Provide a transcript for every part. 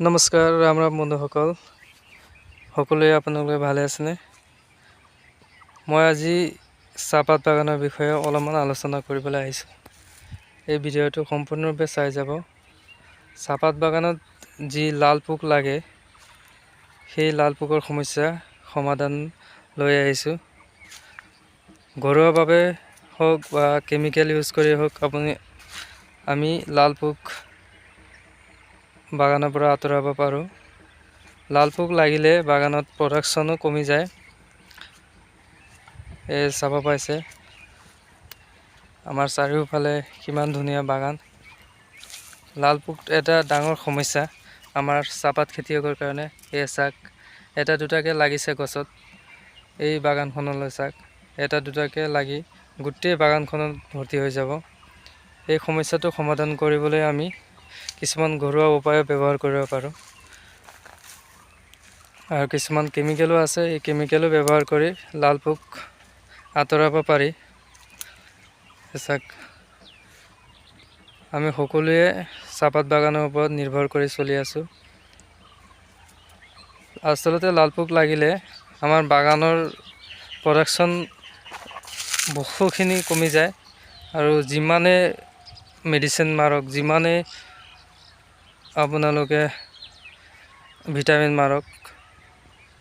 নমস্কাৰ ৰাম ৰাম বন্ধুসকল, সকলোৱে আপোনালোকে ভালে আছেনে? মই আজি চাহপাত বাগানৰ বিষয়ে অলপমান আলোচনা কৰিবলৈ আহিছোঁ। এই ভিডিঅ'টো সম্পূৰ্ণৰূপে চাই যাব। চাহপাত বাগানত যি লাল পোক লাগে, সেই লাল পোকৰ সমস্যা সমাধান লৈ আহিছোঁ। ঘৰুৱাভাৱে হওক বা কেমিকেল ইউজ কৰি হওক, আমি লাল পোক বাগানৰ পৰা আঁতৰাব পাৰোঁ। লাল পোক লাগিলে বাগানত প্ৰডাকশ্যনো কমি যায়। এই চাব পাইছে আমাৰ চাৰিওফালে কিমান ধুনীয়া বাগান। লাল পোক এটা ডাঙৰ সমস্যা আমাৰ চাহপাত খেতিয়কৰ কাৰণে। এই চাক এটা দুটাকৈ লাগিছে গছত, এই বাগানখনলৈ চাক এটা দুটাকৈ লাগি গোটেই বাগানখনত ভৰ্তি হৈ যাব। এই সমস্যাটো সমাধান কৰিবলৈ আমি কিছুমান ঘৰুৱা উপায় ব্যৱহাৰ কৰিব পাৰোঁ, আৰু কিছুমান কেমিকেলো আছে। এই কেমিকেলো ব্যৱহাৰ কৰি লাল পোক আঁতৰাব পাৰি। চাওক, আমি সকলোৱে চাহপাত বাগানৰ ওপৰত নিৰ্ভৰ কৰি চলি আছোঁ। আচলতে লাল পোক লাগিলে আমাৰ বাগানৰ প্ৰডাকশ্যন বহুখিনি কমি যায়, আৰু যিমানে মেডিচিন মাৰক, যিমানে আপোনালোকে ভিটামিন মাৰক,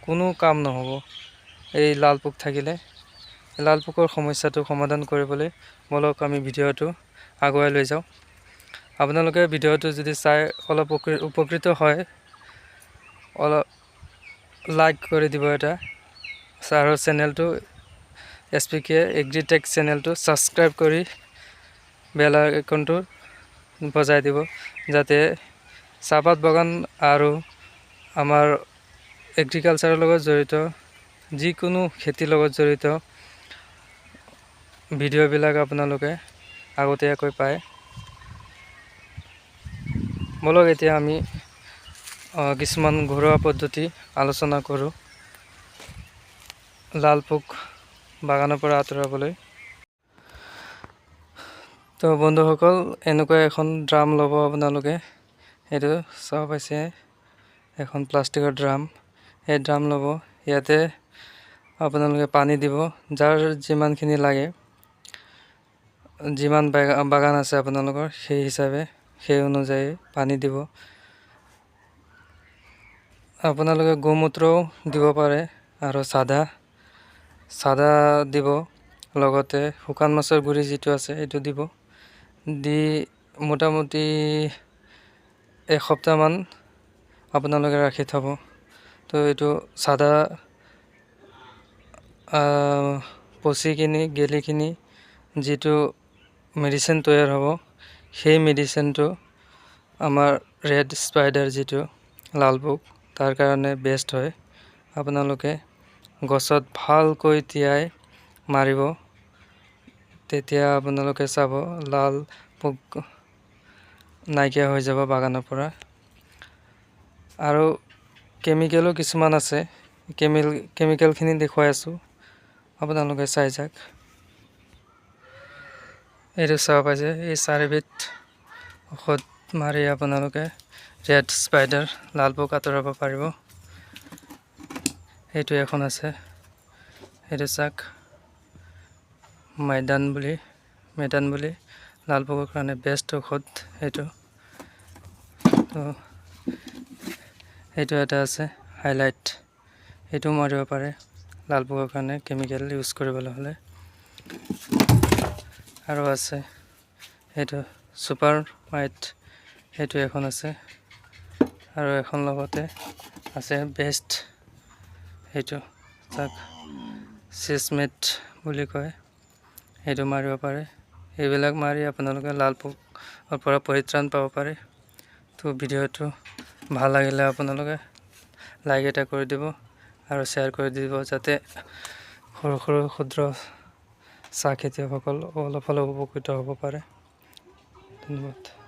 কোনো কাম নহ'ব এই লাল পোক থাকিলে। লাল পোকৰ সমস্যাটো সমাধান কৰিবলৈ বলক আমি ভিডিঅ'টো আগুৱাই লৈ যাওঁ। আপোনালোকে ভিডিঅ'টো যদি চাই অলপ উপকৃত হয়, অলপ লাইক কৰি দিব এটা, আৰু চেনেলটো SPK এগ্ৰিটেক চেনেলটো ছাবস্ক্ৰাইব কৰি বেল আইকনটো বজাই দিব, যাতে চাহপাত বাগান আৰু আমাৰ এগ্ৰিকালচাৰৰ লগত জড়িত যিকোনো খেতিৰ লগত জড়িত ভিডিঅ'বিলাক আপোনালোকে আগতীয়াকৈ পায়। বলক এতিয়া আমি কিছুমান ঘৰুৱা পদ্ধতি আলোচনা কৰোঁ লাল পোক বাগানৰ পৰা আঁতৰাবলৈ। তো বন্ধুসকল, এনেকুৱা এখন ড্ৰাম ল'ব আপোনালোকে। এইটো চাব পাইছে, এখন প্লাষ্টিকৰ ড্ৰাম। এই ড্ৰাম ল'ব, ইয়াতে আপোনালোকে পানী দিব, যাৰ যিমানখিনি লাগে, যিমান বাগান আছে আপোনালোকৰ সেই হিচাপে, সেই অনুযায়ী পানী দিব। আপোনালোকে গোমূত্ৰও দিব পাৰে, আৰু চাদা দিব, লগতে শুকান মাছৰ গুড়ি যিটো আছে সেইটো দিব। দি মোটামুটি এসপ্তাহমান আপোনালোকে ৰাখি থ'ব। তো এইটো চাদা পচিকিনি গেলিকিনি যিটো মেডিচিন তৈয়াৰ হ'ব, সেই মেডিচিনটো আমাৰ ৰেড স্পাইডাৰ যিটো লাল পোক, তাৰ কাৰণে বেষ্ট হয়। আপোনালোকে গছত ভালকৈ তিয়াই মাৰিব, তেতিয়া আপোনালোকে চাব লাল পোক নাইকিয়া হৈ যাব বাগানৰ পৰা। আৰু কেমিকেলো কিছুমান আছে, কেমিকেলখিনি দেখুৱাই আছোঁ, আপোনালোকে চাই যাওক। এইটো চাব পাইছে, এই চাৰিবিধ ঔষধ মাৰি আপোনালোকে ৰেড স্পাইডাৰ লাল পোক আঁতৰাব পাৰিব। এইটো এখন আছে, সেইটো চাওক, মেডান বুলি লাল পোকৰ কাৰণে বেষ্ট ঔষধ এইটো। তো এইটো এটা আছে হাইলাইট, এইটোও মাৰিব পাৰে লাল পোকৰ কাৰণে কেমিকেল ইউজ কৰিবলৈ হ'লে। আৰু আছে এইটো ছুপাৰ মাইট, সেইটো এখন আছে, আৰু এখন লগতে আছে বেষ্ট, সেইটো তাক চিছমেট বুলি কয়, সেইটো মাৰিব পাৰে। এইবিলাক মাৰি আপোনালোকে লাল পোকৰ পৰা পৰিত্ৰাণ পাব পাৰে। তো ভিডিঅ'টো ভাল লাগিলে আপোনালোকে লাইক এটা কৰি দিব, আৰু শ্বেয়াৰ কৰি দিব, যাতে সৰু সৰু ক্ষুদ্ৰ চাহ খেতিয়কসকল অলপ হ'লেও উপকৃত হ'ব পাৰে। ধন্যবাদ।